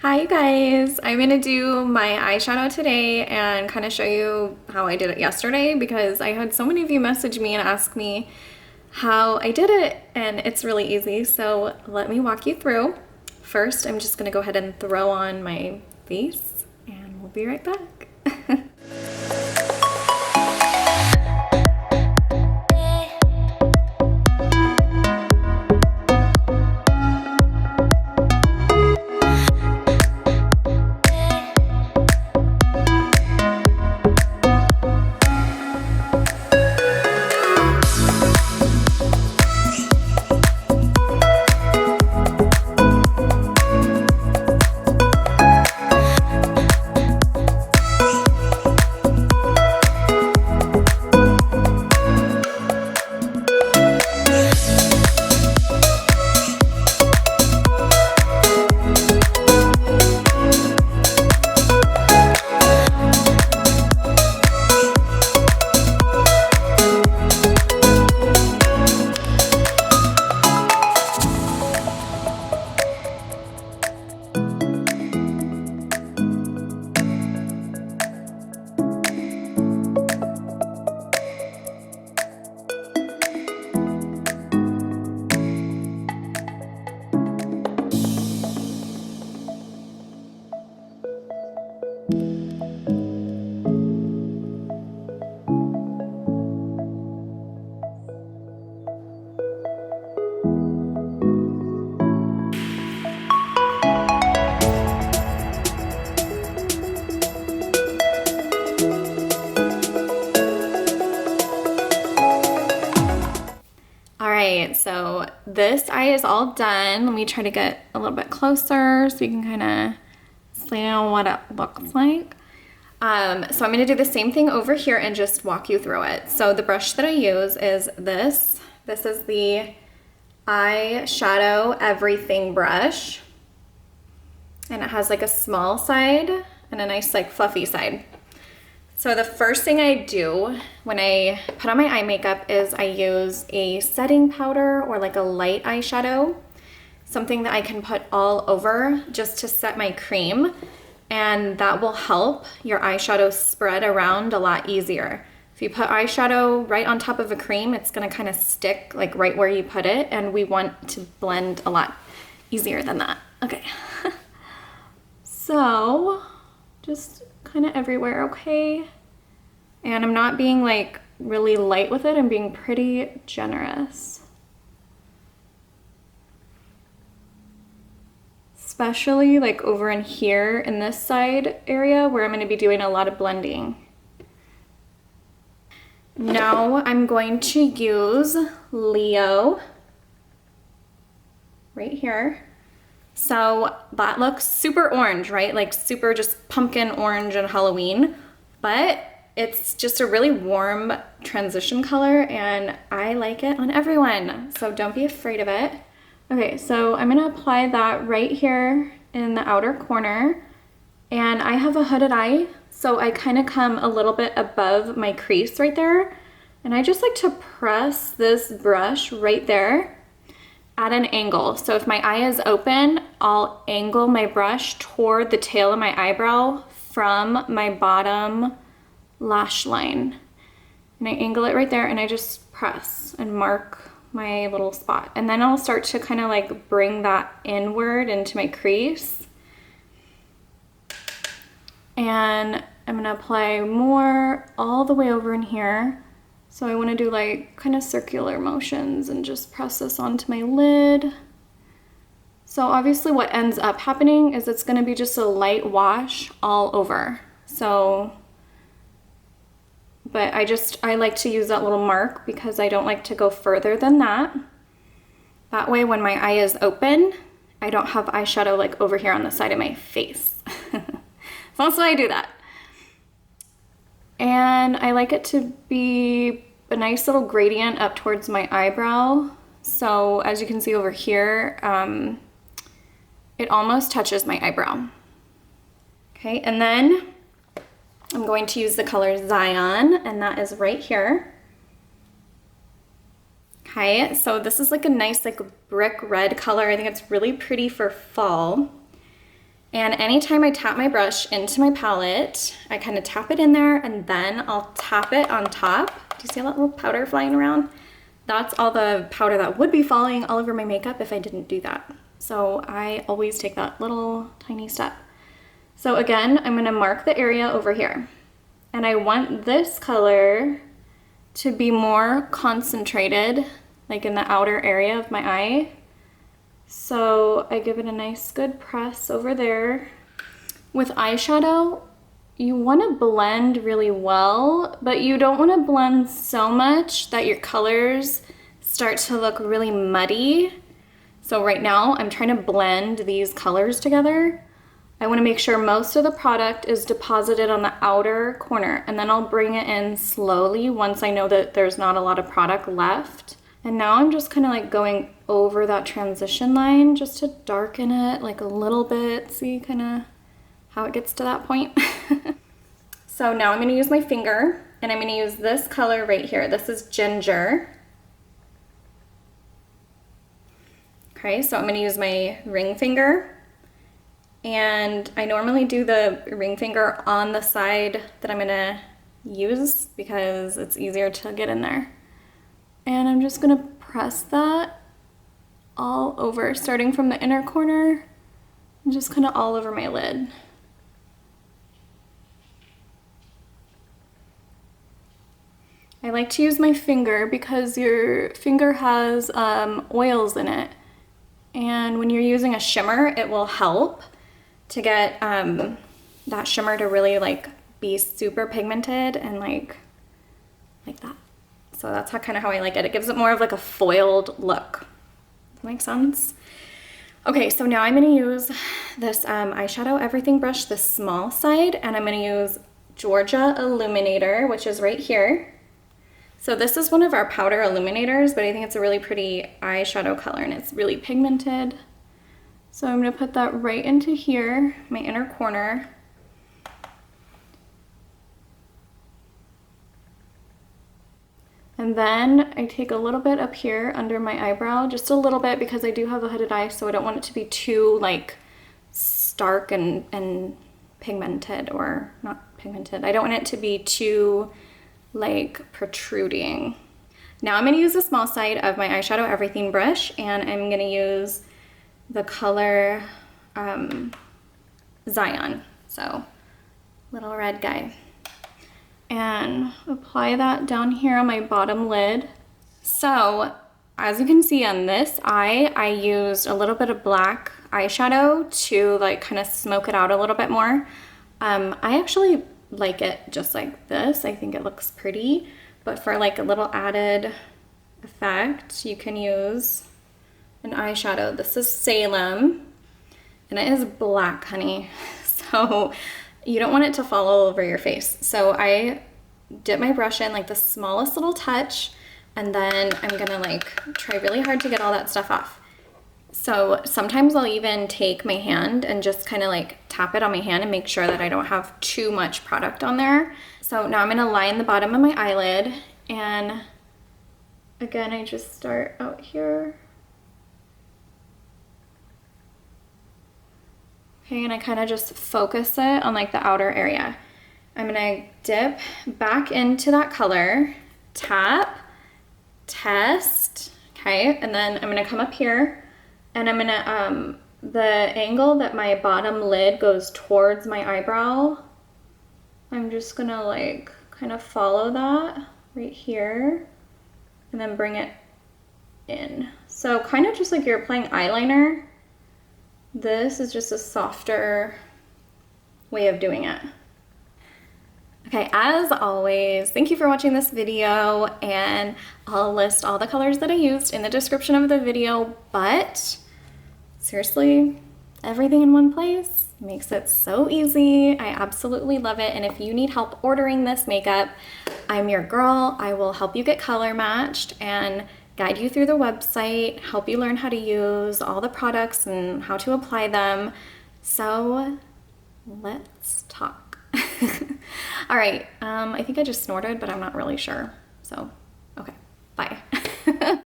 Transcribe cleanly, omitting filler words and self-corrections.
Hi you guys, I'm gonna do my eyeshadow today and kind of show you how I did it yesterday because I had so many of you message me and ask me how I did it, and it's really easy, so let me walk you through. First, I'm just gonna go ahead and throw on my face and we'll be right back. Alright, so this eye is all done. Let me try to get a little bit closer so you can kind of see what it looks like. So I'm going to do the same thing over here and just walk you through it. So the brush that I use is this. This is the Eyeshadow Everything brush. And it has like a small side and a nice like fluffy side. So the first thing I do when I put on my eye makeup is I use a setting powder or like a light eyeshadow, something that I can put all over just to set my cream, and that will help your eyeshadow spread around a lot easier. If you put eyeshadow right on top of a cream, it's gonna kind of stick like right where you put it, and we want to blend a lot easier than that. Okay, so just kind of everywhere, okay? And I'm not being like really light with it, I'm being pretty generous. Especially like over in here in this side area where I'm going to be doing a lot of blending. Now I'm going to use Leo right here. So that looks super orange, right? Like super just pumpkin orange and Halloween, but it's just a really warm transition color and I like it on everyone. So don't be afraid of it. Okay, so I'm gonna apply that right here in the outer corner, and I have a hooded eye, so I kind of come a little bit above my crease right there, and I just like to press this brush right there at an angle. So if my eye is open, I'll angle my brush toward the tail of my eyebrow from my bottom lash line. And I angle it right there and I just press and mark my little spot. And then I'll start to kind of like bring that inward into my crease. And I'm gonna apply more all the way over in here. So I want to do like kind of circular motions and just press this onto my lid. So obviously what ends up happening is it's going to be just a light wash all over. So, but I like to use that little mark because I don't like to go further than that. That way when my eye is open, I don't have eyeshadow like over here on the side of my face. So that's why I do that. And I like it to be a nice little gradient up towards my eyebrow. So as you can see over here, it almost touches my eyebrow. Okay, and then I'm going to use the color Zion, and that is right here. Okay, so this is like a nice like brick red color. I think it's really pretty for fall. And anytime I tap my brush into my palette, I kind of tap it in there and then I'll tap it on top. Do you see all that little powder flying around? That's all the powder that would be falling all over my makeup if I didn't do that. So I always take that little tiny step. So again, I'm gonna mark the area over here. And I want this color to be more concentrated, like in the outer area of my eye. So I give it a nice good press over there. With eyeshadow, you want to blend really well, but you don't want to blend so much that your colors start to look really muddy. So right now I'm trying to blend these colors together. I want to make sure most of the product is deposited on the outer corner, and then I'll bring it in slowly once I know that there's not a lot of product left. And now I'm just kind of like going over that transition line just to darken it like a little bit. See kind of how it gets to that point. So now I'm going to use my finger and I'm going to use this color right here. This is Ginger. Okay, so I'm going to use my ring finger. And I normally do the ring finger on the side that I'm going to use because it's easier to get in there. And I'm just gonna press that all over, starting from the inner corner and just kind of all over my lid. I like to use my finger because your finger has oils in it. And when you're using a shimmer, it will help to get that shimmer to really like be super pigmented and like that. So that's kind of how I like it. It gives it more of like a foiled look. Does that make sense? Okay, so now I'm going to use this eyeshadow everything brush, the small side, and I'm going to use Georgia Illuminator, which is right here. So this is one of our powder illuminators, but I think it's a really pretty eyeshadow color and it's really pigmented. So I'm going to put that right into here, my inner corner. And then I take a little bit up here under my eyebrow, just a little bit because I do have a hooded eye, so I don't want it to be too like stark and pigmented, or not pigmented. I don't want it to be too like protruding. Now I'm going to use the small side of my eyeshadow everything brush and I'm going to use the color Zion, so little red guy. And apply that down here on my bottom lid. So as you can see on this eye, I used a little bit of black eyeshadow to like kind of smoke it out a little bit more. I actually like it just like this. I think it looks pretty, but for like a little added effect, you can use an eyeshadow. This is Salem and it is black, honey. So you don't want it to fall all over your face. So I dip my brush in like the smallest little touch, and then I'm gonna like try really hard to get all that stuff off. So sometimes I'll even take my hand and just kind of like tap it on my hand and make sure that I don't have too much product on there. So now I'm gonna line the bottom of my eyelid, and again, I just start out here. Okay, and I kind of just focus it on like the outer area. I'm gonna dip back into that color, tap, test, okay, and then I'm gonna come up here and I'm gonna, the angle that my bottom lid goes towards my eyebrow, I'm just gonna like kind of follow that right here and then bring it in. So kind of just like you're applying eyeliner. This is just a softer way of doing it. Okay, as always, thank you for watching this video, and I'll list all the colors that I used in the description of the video, but seriously, everything in one place makes it so easy. I absolutely love it, and if you need help ordering this makeup, I'm your girl. I will help you get color matched and guide you through the website, help you learn how to use all the products and how to apply them. So let's talk. All right, I think I just snorted, but I'm not really sure. So, okay, bye.